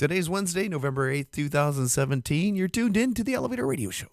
Today's Wednesday, November 8th, 2017. You're tuned in to the Elevator Radio Show.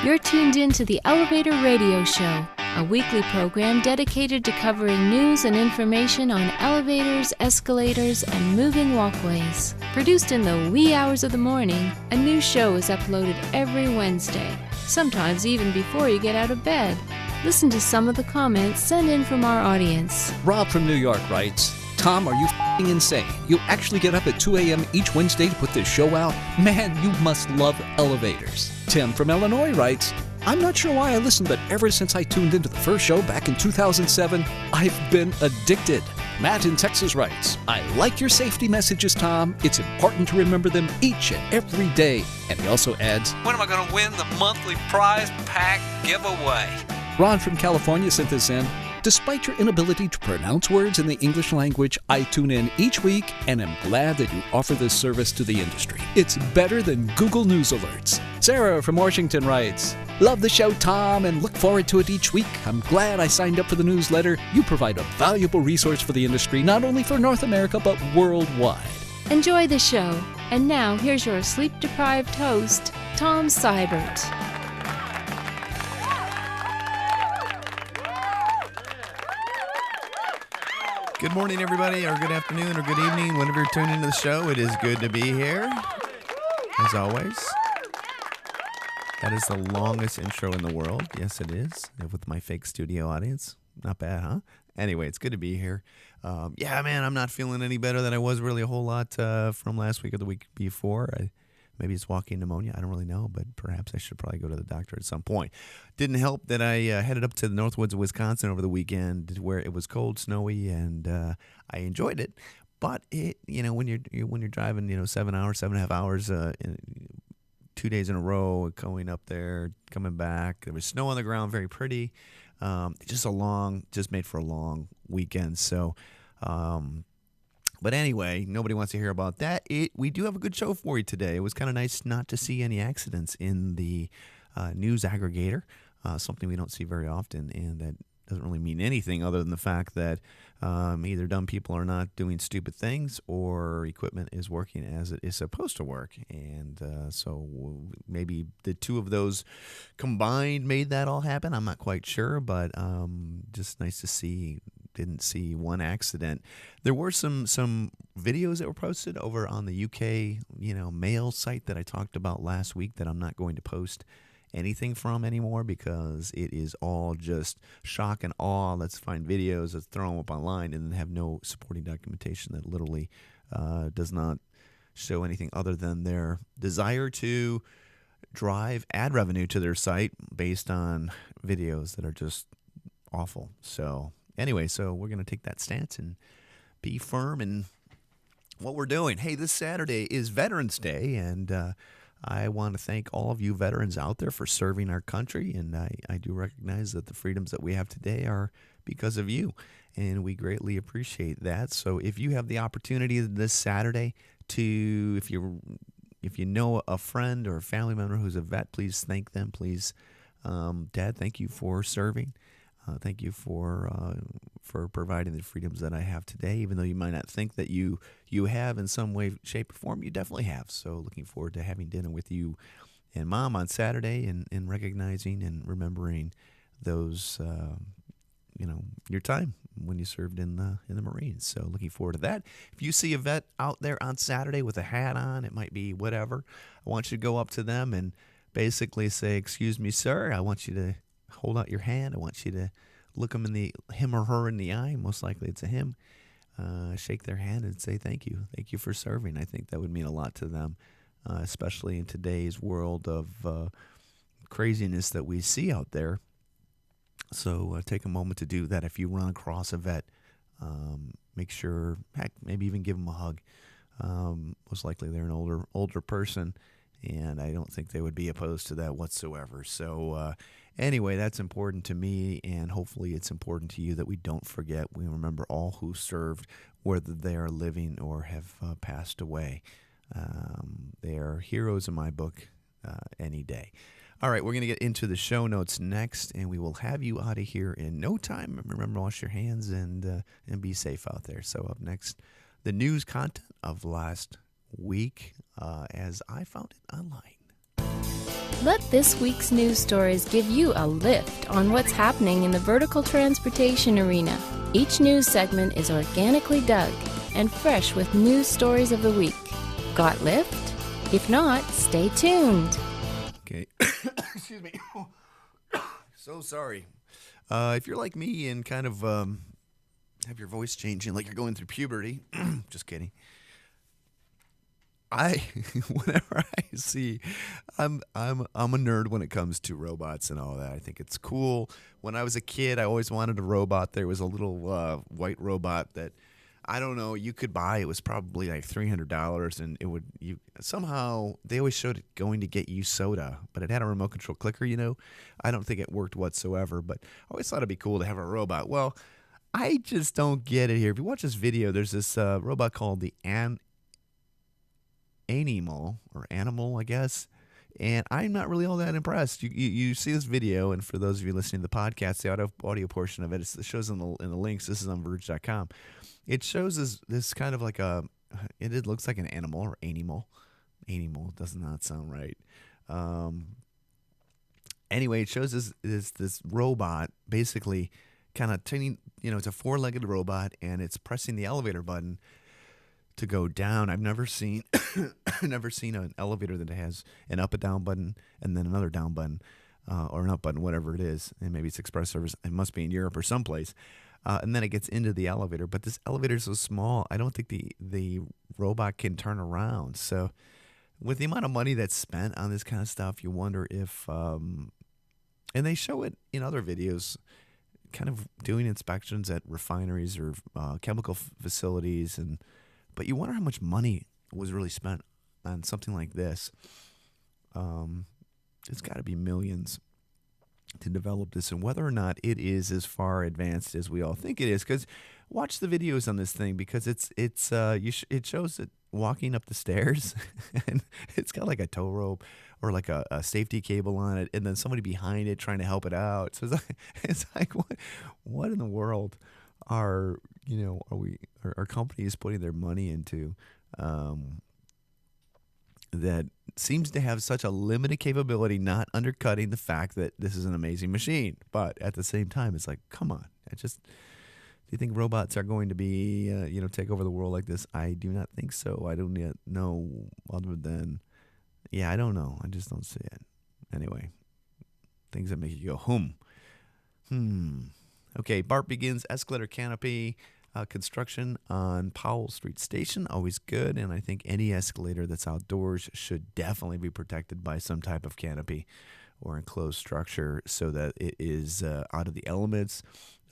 You're tuned in to the Elevator Radio Show, a weekly program dedicated to covering news and information on elevators, escalators, and moving walkways. Produced in the wee hours of the morning, a new show is uploaded every Wednesday, sometimes even before you get out of bed. Listen to some of the comments sent in from our audience. Rob from New York writes, Tom, are you f***ing insane? You actually get up at 2 a.m. each Wednesday to put this show out? Man, you must love elevators. Tim from Illinois writes, I'm not sure why I listened, but ever since I tuned into the first show back in 2007, I've been addicted. Matt in Texas writes, I like your safety messages, Tom. It's important to remember them each and every day. And he also adds, when am I going to win the monthly prize pack giveaway? Ron from California sent this in. Despite your inability to pronounce words in the English language, I tune in each week and am glad that you offer this service to the industry. It's better than Google News alerts. Sarah from Washington writes, love the show, Tom, and look forward to it each week. I'm glad I signed up for the newsletter. You provide a valuable resource for the industry, not only for North America, but worldwide. Enjoy the show. And now, here's your sleep-deprived host, Tom Seibert. Good morning, everybody, or good afternoon, or good evening, whenever you're tuning into the show. It is good to be here, as always. That is the longest intro in the world. Yes, it is, with my fake studio audience. Not bad, huh? Anyway, it's good to be here. Yeah, man, I'm not feeling any better than I was really a whole lot from last week or the week before. Maybe it's walking pneumonia. I don't really know, but perhaps I should probably go to the doctor at some point. Didn't help that I headed up to the Northwoods of Wisconsin over the weekend, where it was cold, snowy, and I enjoyed it. But it, when you're driving, 7.5 hours, 2 days in a row, going up there, coming back. There was snow on the ground, very pretty. Just made for a long weekend. So. But anyway, nobody wants to hear about that. We do have a good show for you today. It was kind of nice not to see any accidents in the news aggregator, something we don't see very often, and that doesn't really mean anything other than the fact that either dumb people are not doing stupid things or equipment is working as it is supposed to work. And so maybe the two of those combined made that all happen. I'm not quite sure, but just nice to see. Didn't see one accident. There were some videos that were posted over on the UK, mail site that I talked about last week that I'm not going to post anything from anymore because it is all just shock and awe. Let's find videos, let's throw them up online, and then have no supporting documentation that literally does not show anything other than their desire to drive ad revenue to their site based on videos that are just awful. So anyway, so we're going to take that stance and be firm in what we're doing. Hey, this Saturday is Veterans Day, and I want to thank all of you veterans out there for serving our country, and I do recognize that the freedoms that we have today are because of you, and we greatly appreciate that. So if you have the opportunity this Saturday to, if you know a friend or a family member who's a vet, please thank them. Please, Dad, thank you for serving. Thank you for providing the freedoms that I have today, even though you might not think that you have in some way, shape, or form. You definitely have. So looking forward to having dinner with you and Mom on Saturday and recognizing and remembering those, your time when you served in the Marines. So looking forward to that. If you see a vet out there on Saturday with a hat on, it might be whatever, I want you to go up to them and basically say, excuse me, sir, I want you to hold out your hand. I want you to look him or her in the eye. Most likely it's a him. Shake their hand and say thank you. Thank you for serving. I think that would mean a lot to them, especially in today's world of craziness that we see out there. So take a moment to do that. If you run across a vet, make sure, heck, maybe even give them a hug. Most likely they're an older person, and I don't think they would be opposed to that whatsoever. So anyway, that's important to me, and hopefully it's important to you that we don't forget. We remember all who served, whether they are living or have passed away. They are heroes in my book any day. All right, we're going to get into the show notes next, and we will have you out of here in no time. Remember, wash your hands and be safe out there. So up next, the news content of last week as I found it online. Let this week's news stories give you a lift on what's happening in the vertical transportation arena. Each news segment is organically dug and fresh with news stories of the week. Got lift? If not, stay tuned. Okay. Excuse me. So sorry. If you're like me and kind of have your voice changing like you're going through puberty, just kidding. Whenever I see, I'm a nerd when it comes to robots and all that. I think it's cool. When I was a kid, I always wanted a robot. There was a little white robot that I don't know you could buy. It was probably like $300, and somehow they always showed it going to get you soda, but it had a remote control clicker. I don't think it worked whatsoever. But I always thought it'd be cool to have a robot. Well, I just don't get it here. If you watch this video, there's this robot called the animal, I guess. And I'm not really all that impressed. You see this video, and for those of you listening to the podcast, the audio portion of it, it shows in the links. This is on Verge.com. It shows this kind of like it looks like an animal or animal. Animal does not sound right. Anyway, it shows this robot basically kind of turning. It's a four-legged robot, and it's pressing the elevator button to go down. I've never seen an elevator that has an up and down button and then another down button or an up button, whatever it is. And maybe it's express service. It must be in Europe or someplace. And then it gets into the elevator. But this elevator is so small, I don't think the robot can turn around. So with the amount of money that's spent on this kind of stuff, you wonder if and they show it in other videos, kind of doing inspections at refineries or chemical facilities, but you wonder how much money was really spent on something like this. It's got to be millions to develop this, and whether or not it is as far advanced as we all think it is. Because watch the videos on this thing, because it shows it walking up the stairs, and it's got like a tow rope or like a safety cable on it, and then somebody behind it trying to help it out. So it's like what in the world are companies putting their money into that seems to have such a limited capability, not undercutting the fact that this is an amazing machine. But at the same time, it's like, come on. Do you think robots are going to be, take over the world like this? I do not think so. I don't yet know other than, I don't know. I just don't see it. Anyway, things that make you go, Okay, Bart begins escalator canopy construction on Powell Street Station. Always good, and I think any escalator that's outdoors should definitely be protected by some type of canopy or enclosed structure so that it is out of the elements.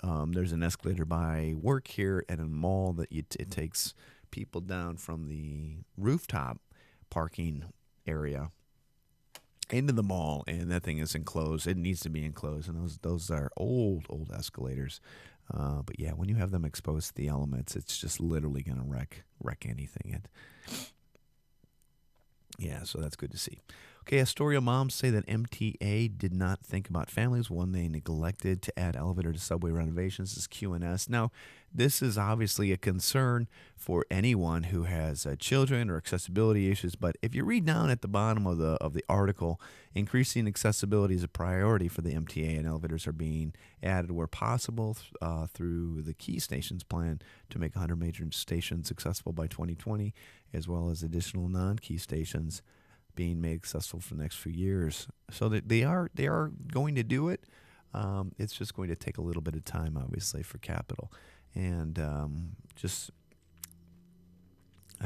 There's an escalator by work here at a mall that it takes people down from the rooftop parking area into the mall, and that thing is enclosed. It needs to be enclosed, and those are old escalators. But yeah, when you have them exposed to the elements, it's just literally going to wreck anything. So that's good to see. Okay, Astoria moms say that MTA did not think about families when they neglected to add elevator to subway renovations. This is QNS. Now, this is obviously a concern for anyone who has children or accessibility issues. But if you read down at the bottom of the article, increasing accessibility is a priority for the MTA, and elevators are being added where possible through the Key Stations plan to make 100 major stations accessible by 2020, as well as additional non-key stations being made accessible for the next few years. So that they are going to do it. It's just going to take a little bit of time, obviously, for capital, and I'm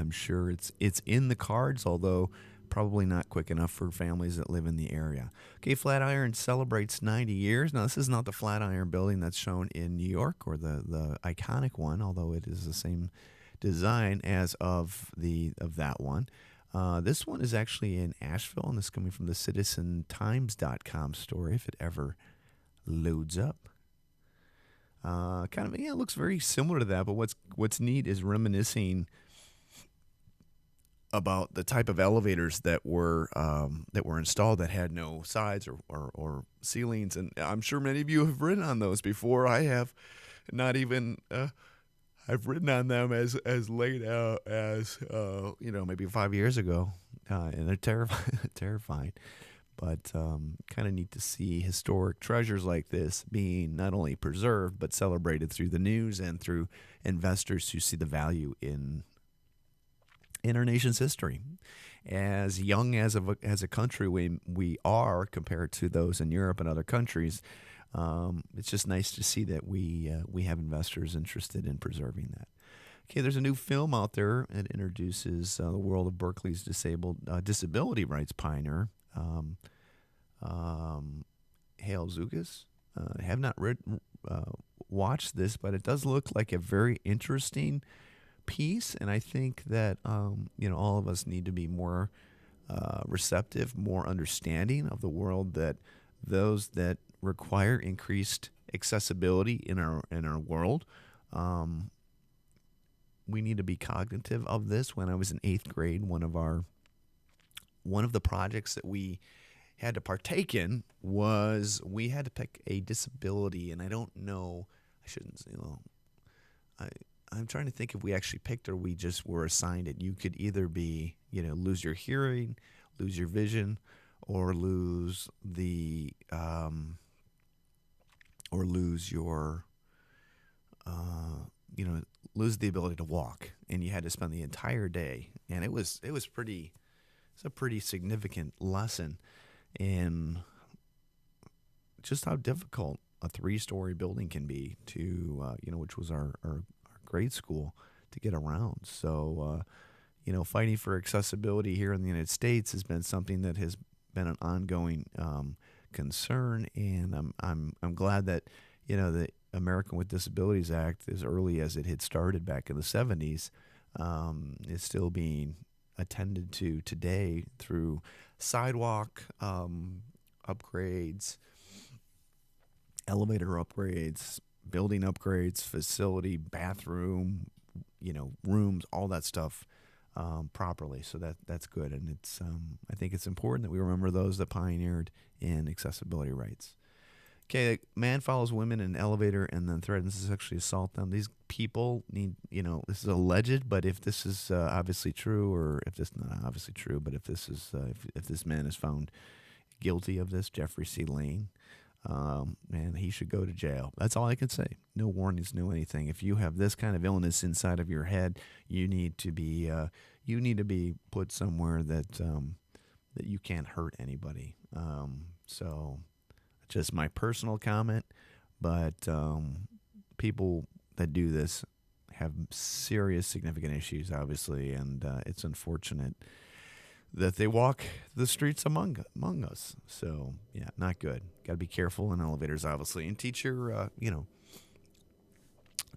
sure it's in the cards, although probably not quick enough for families that live in the area. Okay, Flatiron celebrates 90 years. Now, this is not the Flatiron building that's shown in New York or the iconic one, although it is the same design as of that one. This one is actually in Asheville, and this is coming from the CitizenTimes.com story, if it ever loads up. It looks very similar to that, but what's neat is reminiscing about the type of elevators that were installed that had no sides or ceilings, and I'm sure many of you have ridden on those before. I have not even I've ridden on them as late out as maybe 5 years ago, and they're terrifying. But kind of neat to see historic treasures like this being not only preserved but celebrated through the news and through investors who see the value in our nation's history. As young as a country we are compared to those in Europe and other countries, it's just nice to see that we have investors interested in preserving that. Okay, there's a new film out there that introduces the world of Berkeley's disability rights pioneer, Hale Zukas. I have not watched this, but it does look like a very interesting piece, and I think that all of us need to be more receptive, more understanding of the world that those that require increased accessibility in our world. We need to be cognitive of this. When I was in 8th grade, one of the projects that we had to partake in was we had to pick a disability, and I don't know, I'm trying to think if we actually picked or we just were assigned it. You could either be, lose your hearing, lose your vision, or lose lose the ability to walk, and you had to spend the entire day. And it's a pretty significant lesson in just how difficult a 3-story building can be to, which was our grade school, to get around. So, fighting for accessibility here in the United States has been something that has been an ongoing concern, and I'm glad that the American with Disabilities Act, as early as it had started back in the 70s, is still being attended to today through sidewalk upgrades, elevator upgrades, building upgrades, facility, bathroom, rooms, all that stuff properly. So that's good, and it's I think it's important that we remember those that pioneered in accessibility rights. Okay, a man follows women in an elevator and then threatens to sexually assault them. These people need, this is alleged, but if this is obviously true, or if this not obviously true, but if this is if this man is found guilty of this, Jeffrey C. Lane, man, he should go to jail. That's all I can say. No warnings, no anything. If you have this kind of illness inside of your head, you need to be put somewhere that that you can't hurt anybody. So. Just my personal comment, but people that do this have serious, significant issues, obviously, and it's unfortunate that they walk the streets among us. So, yeah, not good. Got to be careful in elevators, obviously, and teach your,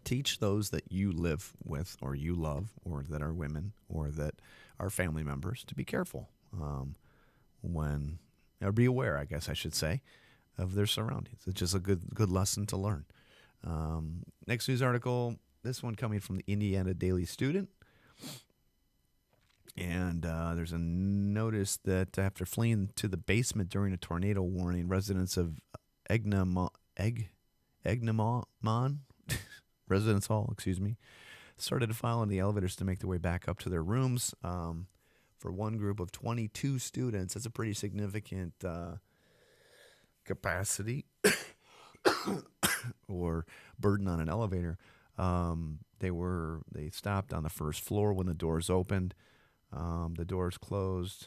teach those that you live with or you love or that are women or that are family members to be careful or be aware, I guess I should say, of their surroundings. It's just a good lesson to learn. Next news article, this one coming from the Indiana Daily Student. And there's a notice that after fleeing to the basement during a tornado warning, residents of Egnamon Residence Hall, started to file in the elevators to make their way back up to their rooms. For one group of 22 students, that's a pretty significant capacity or burden on an elevator. They stopped on the first floor when the doors opened. The doors closed.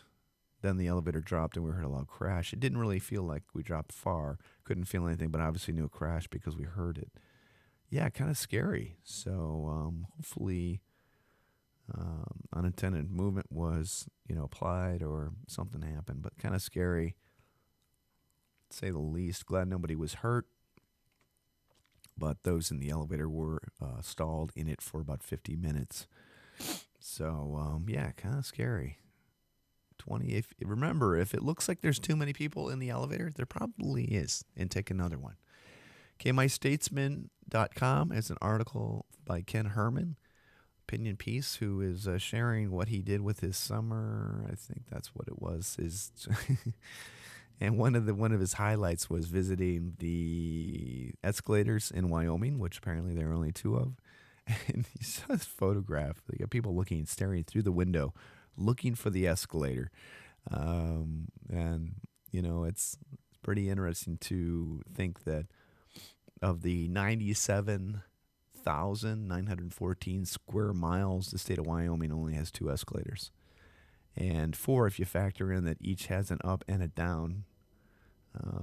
Then the elevator dropped and we heard a loud crash. It didn't really feel like we dropped far. Couldn't feel anything, but obviously knew it crashed because we heard it. Yeah, kind of scary. So hopefully unintended movement was, applied or something happened, but kind of scary, to say the least. Glad nobody was hurt, but those in the elevator were stalled in it for about 50 minutes. So, yeah, kind of scary. Remember, if it looks like there's too many people in the elevator, there probably is, and take another one. Okay, mystatesman.com has an article by Ken Herman, opinion piece, who is sharing what he did with his summer. I think that's what it was. And one of his highlights was visiting the escalators in Wyoming, which apparently there are only 2 of, And you saw this photograph. They got people staring through the window, looking for the escalator. And, it's pretty interesting to think that of the 97,914 square miles, the state of Wyoming only has 2 escalators. And 4 if you factor in that each has an up and a down,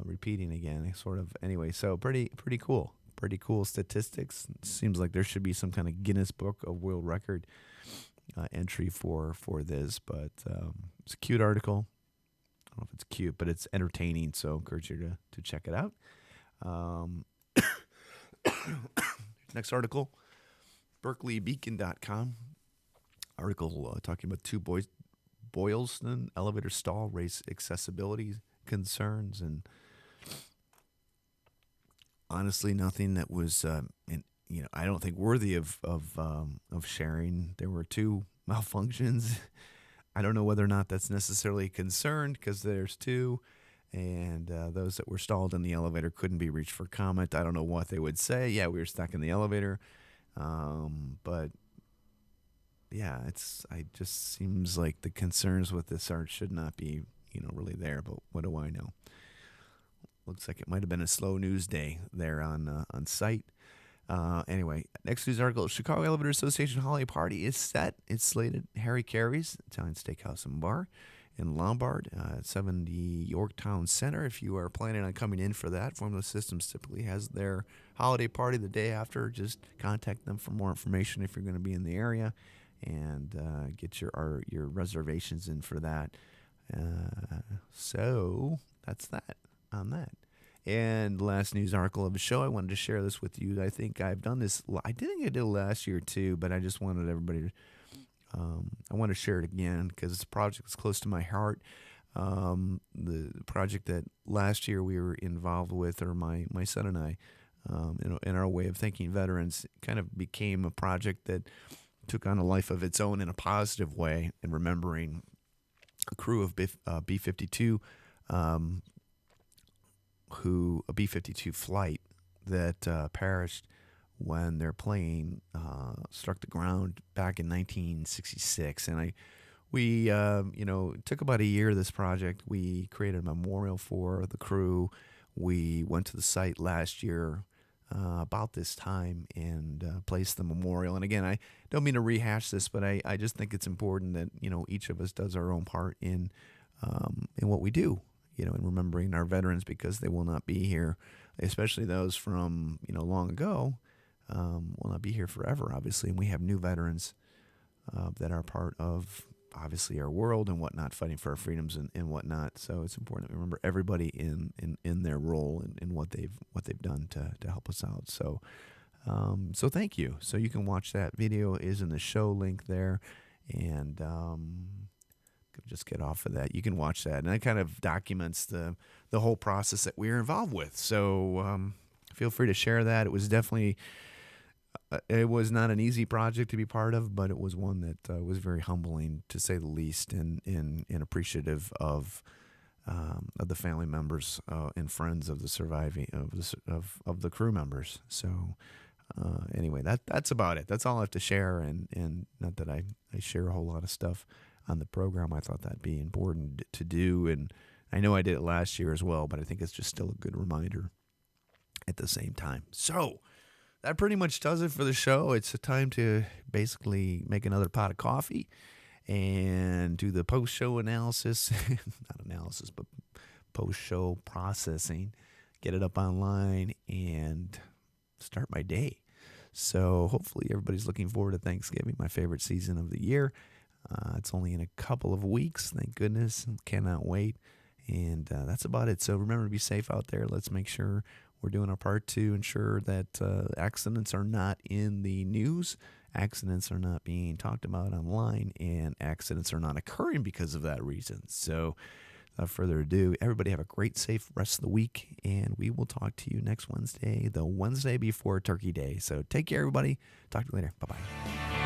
repeating again, sort of. Anyway, so pretty cool. Pretty cool statistics. It seems like there should be some kind of Guinness Book of World Record entry for this, but it's a cute article. I don't know if it's cute, but it's entertaining, so I encourage you to check it out. Next article, berkeleybeacon.com. Article talking about 2 Boylston elevator stall race accessibility concerns, and honestly, nothing that was, I don't think worthy of sharing. There were 2 malfunctions. I don't know whether or not that's necessarily a concern because there's 2, and those that were stalled in the elevator couldn't be reached for comment. I don't know what they would say. Yeah, we were stuck in the elevator, but yeah, it just seems like the concerns with this should not be, really there. But what do I know? Looks like it might have been a slow news day there on site. Anyway, next news article: Chicago Elevator Association holiday party is set. It's slated. Harry Carey's Italian Steakhouse and Bar in Lombard, 70 Yorktown Center. If you are planning on coming in for that, Formula Systems typically has their holiday party the day after. Just contact them for more information if you're going to be in the area, and get your reservations in for that. So that's that on that. And last news article of the show, I wanted to share this with you. I think I've done this. I think I did it last year too, but I just wanted everybody to, I want to share it again because it's a project that's close to my heart. The project that last year we were involved with, or my son and I, in our way of thinking veterans, kind of became a project that took on a life of its own in a positive way, and remembering a crew of B-52, a B-52 flight that perished when their plane struck the ground back in 1966. And we took about a year, this project. We created a memorial for the crew. We went to the site last year about this time and placed the memorial. And again, I don't mean to rehash this, but I just think it's important that, each of us does our own part in what we do, in remembering our veterans, because they will not be here, especially those from, long ago, will not be here forever, obviously. And we have new veterans that are part of, obviously, our world and whatnot, fighting for our freedoms and whatnot. So it's important that we remember everybody in their role and what they've done to help us out. So thank you. So you can watch that video, is in the show link there, and just get off of that. You can watch that, and that kind of documents the whole process that we were involved with. So feel free to share that. It was definitely. It was not an easy project to be part of, but it was one that was very humbling, to say the least, and appreciative of the family members and friends of the surviving of the crew members. So anyway, that's about it. That's all I have to share, and not that I share a whole lot of stuff on the program. I thought that'd be important to do, and I know I did it last year as well, but I think it's just still a good reminder at the same time. So that pretty much does it for the show. It's a time to basically make another pot of coffee and do the post-show analysis, not analysis, but post-show processing, get it up online, and start my day. So hopefully everybody's looking forward to Thanksgiving, my favorite season of the year. It's only in a couple of weeks, thank goodness. Cannot wait. And that's about it. So remember to be safe out there. Let's make sure we're doing our part to ensure that accidents are not in the news, accidents are not being talked about online, and accidents are not occurring because of that reason. So without further ado, everybody have a great, safe rest of the week, and we will talk to you next Wednesday, the Wednesday before Turkey Day. So take care, everybody. Talk to you later. Bye-bye.